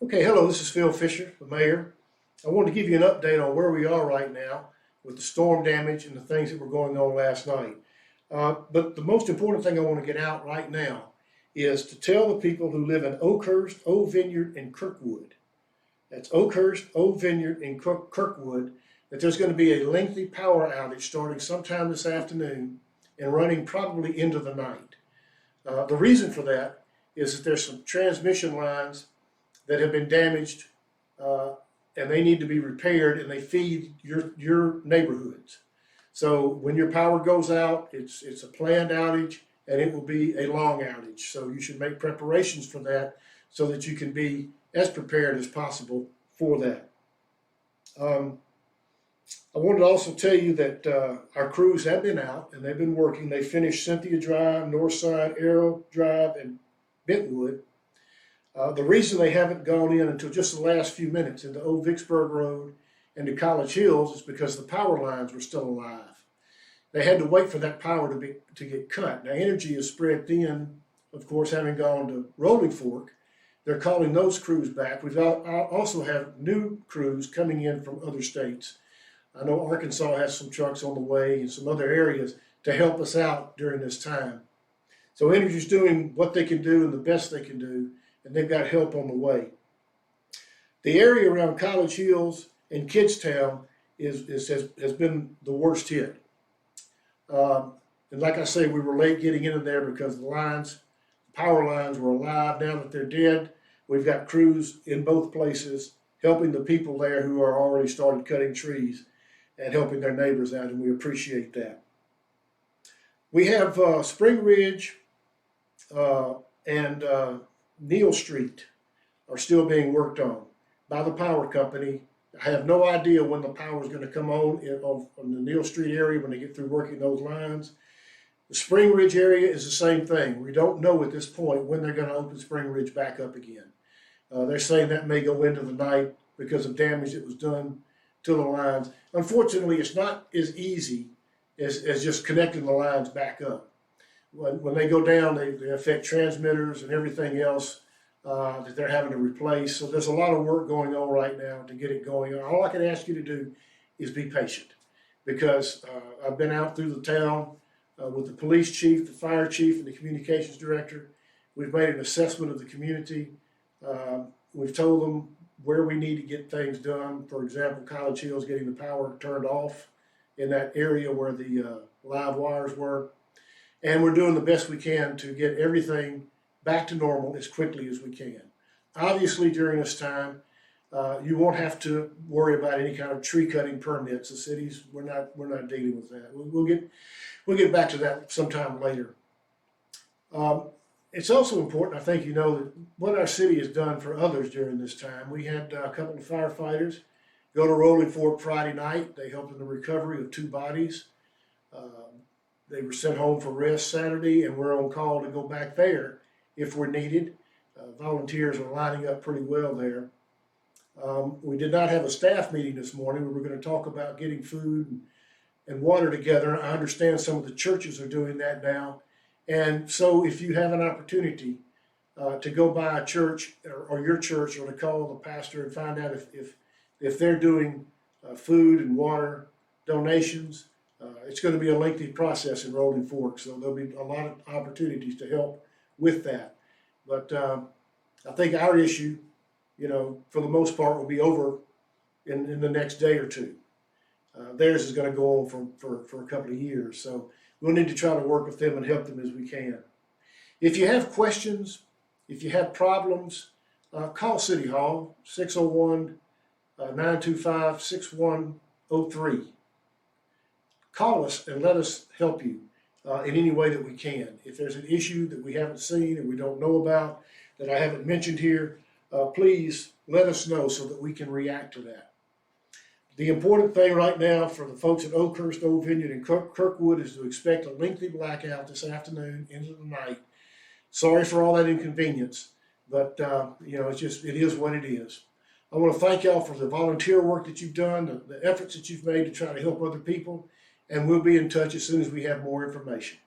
Okay, hello, this is Phil Fisher, the mayor. I want to give you an update on where we are right now with the storm damage and the things that were going on last night. But the most important thing I want to get out right now is to tell the people who live in Oakhurst, Old Vineyard, and Kirkwood, that's Oakhurst, Old Vineyard, and Kirkwood, that there's going to be a lengthy power outage starting sometime this afternoon and running probably into the night. The reason for that is that there's some transmission lines that have been damaged and they need to be repaired, and they feed your neighborhoods. So when your power goes out, it's a planned outage and it will be a long outage. So you should make preparations for that so that you can be as prepared as possible for that. I wanted to also tell you that our crews have been out and they've been working. They finished Cynthia Drive, Northside, Arrow Drive, and Bentwood. The reason they haven't gone in until just the last few minutes into Old Vicksburg Road and to College Hills is because the power lines were still alive. They had to wait for that power to get cut. Now, energy is spread thin, of course, having gone to Rolling Fork. They're calling those crews back. We've also have new crews coming in from other states. I know Arkansas has some trucks on the way and some other areas to help us out during this time. So Energy's doing what they can do and the best they can do, and they've got help on the way. The area around College Hills and Kidstown has been the worst hit. And like I say, we were late getting into there because the power lines were alive. Now that they're dead, we've got crews in both places helping the people there who are already started cutting trees and helping their neighbors out, and we appreciate that. We have Spring Ridge and Neal Street are still being worked on by the power company. I have no idea when the power is going to come on the Neal Street area when they get through working those lines. The Spring Ridge area is the same thing. We don't know at this point when they're going to open Spring Ridge back up again. They're saying that may go into the night because of damage that was done to the lines. Unfortunately, it's not as easy as just connecting the lines back up. When they go down, they affect transmitters and everything else that they're having to replace. So there's a lot of work going on right now to get it going on. All I can ask you to do is be patient, because I've been out through the town with the police chief, the fire chief, and the communications director. We've made an assessment of the community. We've told them where we need to get things done. For example, College Hills getting the power turned off in that area where the live wires were. And we're doing the best we can to get everything back to normal as quickly as we can. Obviously, during this time, you won't have to worry about any kind of tree cutting permits. The cities, we're not dealing with that. We'll get back to that sometime later. It's also important, I think, that what our city has done for others during this time. We had a couple of firefighters go to Roland Ford Friday night. They helped in the recovery of 2 bodies. They were sent home for rest Saturday, and we're on call to go back there if we're needed. Volunteers are lining up pretty well there. We did not have a staff meeting this morning. We were going to talk about getting food and water together. I understand some of the churches are doing that now. And so if you have an opportunity to go by a church or your church, or to call the pastor and find out if they're doing food and water donations, it's going to be a lengthy process in Rolling Fork, so there'll be a lot of opportunities to help with that. But I think our issue, for the most part, will be over in the next day or two. Theirs is going to go on for a couple of years, so we'll need to try to work with them and help them as we can. If you have questions, if you have problems, call City Hall, 601-925-6103. Call us and let us help you in any way that we can. If there's an issue that we haven't seen and we don't know about, that I haven't mentioned here, please let us know so that we can react to that. The important thing right now for the folks at Oakhurst, Old Vineyard, and Kirkwood is to expect a lengthy blackout this afternoon into the night. Sorry for all that inconvenience, but it is what it is. I want to thank y'all for the volunteer work that you've done, the efforts that you've made to try to help other people, and we'll be in touch as soon as we have more information.